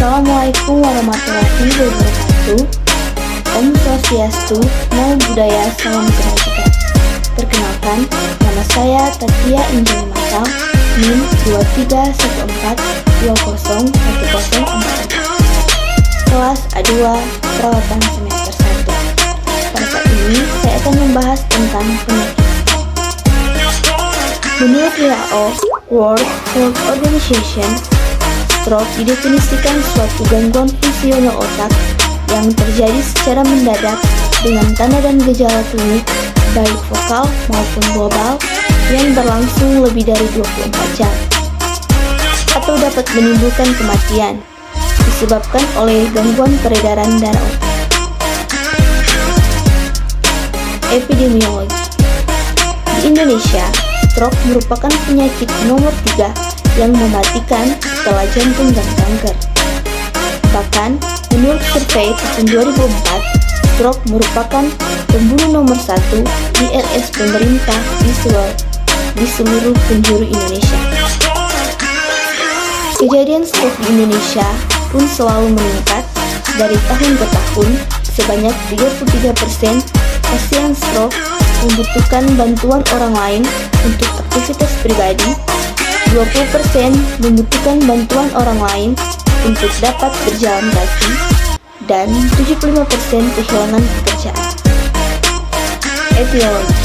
Assalamualaikum warahmatullahi wabarakatuh. Om Swastiastu, Namo Buddhaya, Salam Kebajikan. Perkenalkan, nama saya Tatia Injil Masal, NIM 2314201044. Kelas A2, Perawatan Semester 1. Pada saat ini, saya akan membahas tentang penyakit. Menurut WHO, World Health Organization, stroke didefinisikan suatu gangguan fungsional otak yang terjadi secara mendadak dengan tanda dan gejala klinik baik vokal maupun global yang berlangsung lebih dari 24 jam atau dapat menimbulkan kematian disebabkan oleh gangguan peredaran darah otak. Epidemiologi. Di Indonesia, stroke merupakan penyakit nomor 3 yang mematikan setelah jantung dan kanker. Bahkan, menurut survei tahun 2004, stroke merupakan pembunuh nomor 1 di LS pemerintah di seluruh penjuru Indonesia. Kejadian stroke di Indonesia pun selalu meningkat dari tahun ke tahun. Sebanyak 33% pasien stroke membutuhkan bantuan orang lain untuk aktivitas pribadi, 20% membutuhkan bantuan orang lain untuk dapat berjalan kaki, dan 75% kehilangan pekerjaan. Etiologi.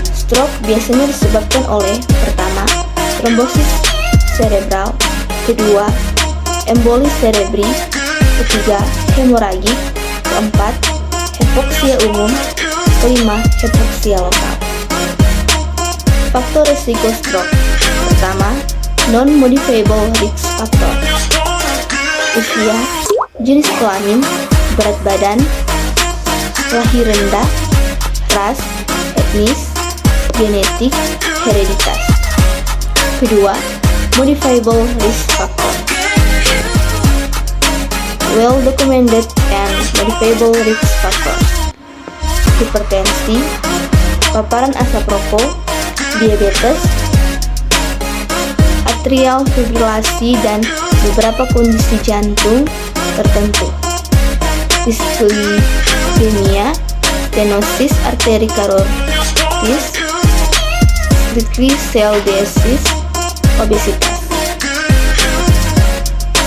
Stroke biasanya disebabkan oleh: pertama, trombosis cerebral, kedua, emboli cerebri, ketiga, hemoragik, keempat, hipoksia umum, kelima, hipoksia lokal. Faktor risiko stroke. Pertama, non-modifiable risk factor. Usia, jenis kelamin, berat badan, lahir rendah, ras, etnis, genetik, hereditas. Kedua, modifiable risk factor. Well documented and modifiable risk factors. Hipertensi, paparan asap rokok, diabetes, atrial fibrilasi, dan beberapa kondisi jantung tertentu. Dislipidemia, stenosis arteri karotis, sickle cell disease, obesitas.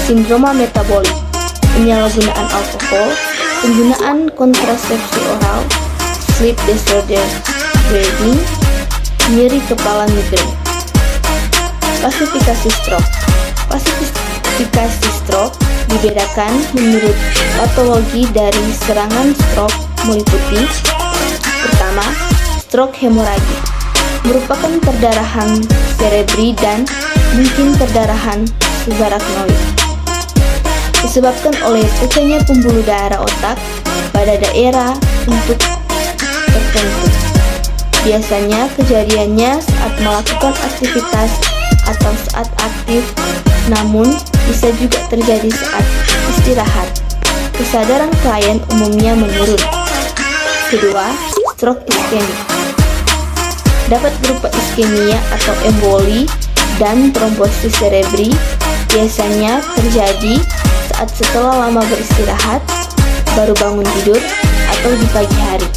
Sindroma metabolik, penyalahgunaan alkohol, penggunaan kontrasepsi oral, sleep disorder, breathing, nyeri kepala, migrain. Klasifikasi stroke. Klasifikasi stroke dibedakan menurut patologi dari serangan stroke meliputi: pertama, stroke hemoragik, merupakan perdarahan cerebri dan mungkin perdarahan subarachnoid, disebabkan oleh pecahnya pembuluh darah otak pada daerah untuk tertentu. Biasanya kejadiannya saat melakukan aktivitas atau saat aktif, namun bisa juga terjadi saat istirahat. Kesadaran klien umumnya menurun. Kedua, stroke iskemik dapat berupa iskemia atau emboli dan trombosis cerebri. Biasanya terjadi saat setelah lama beristirahat, baru bangun tidur, atau di pagi hari.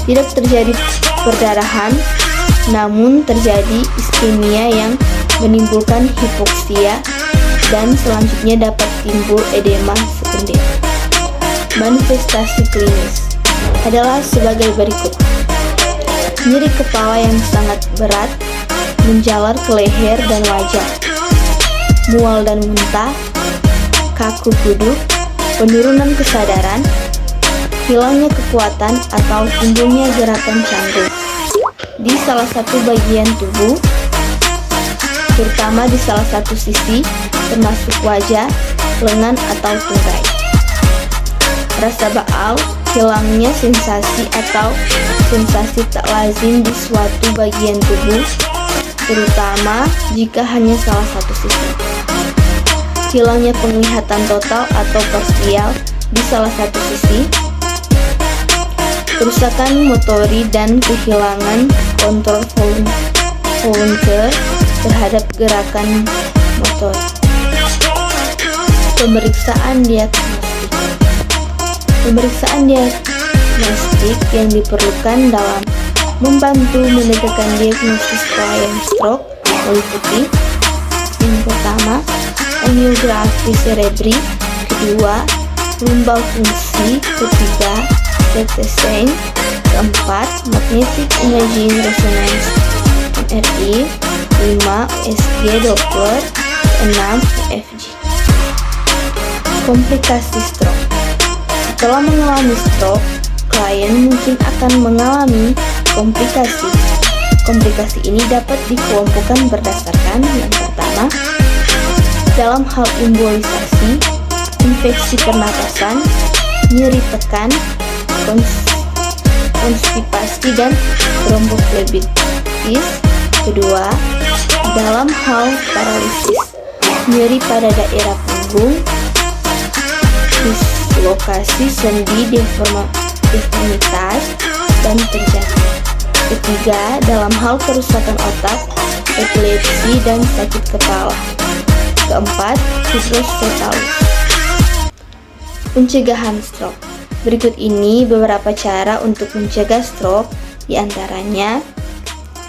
Tidak terjadi perdarahan, namun terjadi iskemia yang menimbulkan hipoksia, dan selanjutnya dapat timbul edema sekunder. Manifestasi klinis adalah sebagai berikut: nyeri kepala yang sangat berat, menjalar ke leher dan wajah, mual dan muntah, kaku kuduk, penurunan kesadaran, hilangnya kekuatan atau timbulnya gerakan canggung di salah satu bagian tubuh, terutama di salah satu sisi, termasuk wajah, lengan, atau tungkai. Rasa baal, hilangnya sensasi atau sensasi tak lazim di suatu bagian tubuh, terutama jika hanya salah satu sisi. Hilangnya penglihatan total atau parsial di salah satu sisi. Kerusakan motori dan kehilangan kontrol volunteer terhadap gerakan motor. Pemeriksaan diagnostik. Pemeriksaan diagnostik yang diperlukan dalam membantu menegakkan diagnosis klien stroke meliputi yang pertama, angiografi cerebri, kedua, lumbar fungsi, ketiga, CT scan, keempat, magnetic imaging resonance MRI, 5, USG Doppler, 6, EFG. Komplikasi stroke. Setelah mengalami stroke, klien mungkin akan mengalami komplikasi. Komplikasi ini dapat dikelompokkan berdasarkan yang pertama, dalam hal embolisasi, infeksi pernapasan, nyeri tekan, konstipasi dan tromboflebitis. Kedua, dalam hal paralisis, nyeri pada daerah punggung, dislokasi sendi, deformitas, dan penjara. Ketiga, dalam hal kerusakan otak, epilepsi, dan sakit kepala. Keempat, hidrosefalus. Pencegahan stroke. Berikut ini beberapa cara untuk mencegah stroke, diantaranya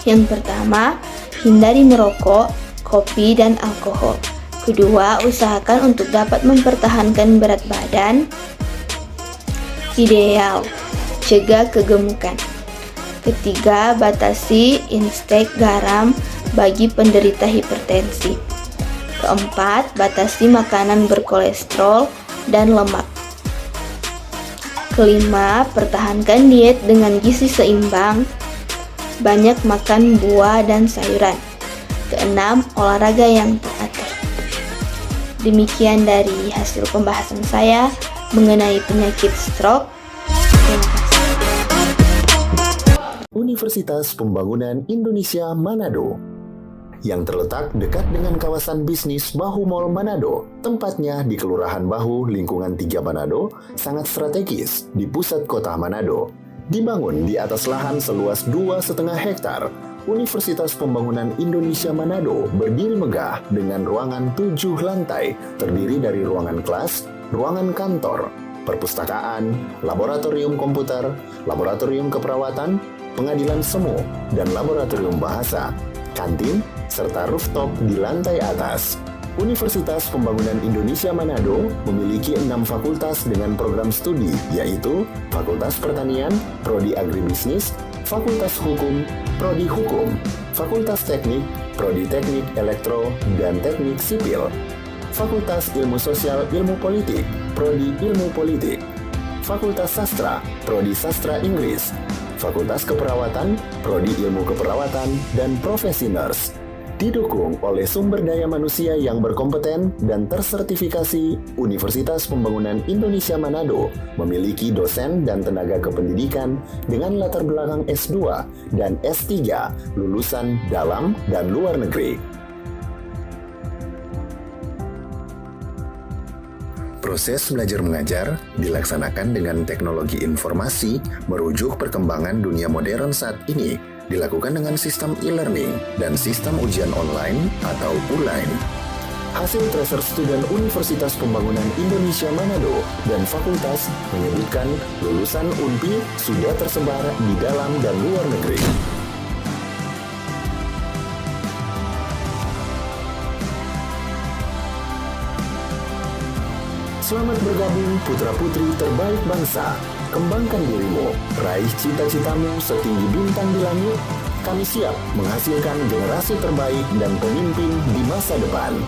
yang pertama, hindari merokok, kopi, dan alkohol. Kedua, usahakan untuk dapat mempertahankan berat badan ideal, cegah kegemukan. Ketiga, batasi intake garam bagi penderita hipertensi. Keempat, batasi makanan berkolesterol dan lemak. Kelima, pertahankan diet dengan gizi seimbang, banyak makan buah dan sayuran. Keenam, olahraga yang teratur. Demikian dari hasil pembahasan saya mengenai penyakit stroke. Terima kasih. Universitas Pembangunan Indonesia Manado yang terletak dekat dengan kawasan bisnis Bahu Mall Manado. Tempatnya di Kelurahan Bahu, lingkungan 3 Manado, sangat strategis di pusat kota Manado. Dibangun di atas lahan seluas 2,5 hektar, Universitas Pembangunan Indonesia Manado berdiri megah dengan ruangan 7 lantai, terdiri dari ruangan kelas, ruangan kantor, perpustakaan, laboratorium komputer, laboratorium keperawatan, pengadilan semu, dan laboratorium bahasa, kantin, serta rooftop di lantai atas. Universitas Pembangunan Indonesia Manado memiliki 6 fakultas dengan program studi, yaitu Fakultas Pertanian, Prodi Agribisnis, Fakultas Hukum, Prodi Hukum, Fakultas Teknik, Prodi Teknik Elektro dan Teknik Sipil, Fakultas Ilmu Sosial Ilmu Politik, Prodi Ilmu Politik, Fakultas Sastra, Prodi Sastra Inggris, Fakultas Keperawatan, Prodi Ilmu Keperawatan, dan Profesi Nurse. Didukung oleh sumber daya manusia yang berkompeten dan tersertifikasi, Universitas Pembangunan Indonesia Manado memiliki dosen dan tenaga kependidikan dengan latar belakang S2 dan S3 lulusan dalam dan luar negeri. Proses belajar mengajar dilaksanakan dengan teknologi informasi merujuk perkembangan dunia modern saat ini, dilakukan dengan sistem e-learning dan sistem ujian online atau ULAIN. Hasil tracer student Universitas Pembangunan Indonesia Manado dan fakultas menyebutkan lulusan UNPI sudah tersebar di dalam dan luar negeri. Selamat bergabung putra-putri terbaik bangsa. Kembangkan dirimu, raih cita-citamu setinggi bintang di langit. Kami siap menghasilkan generasi terbaik dan pemimpin di masa depan.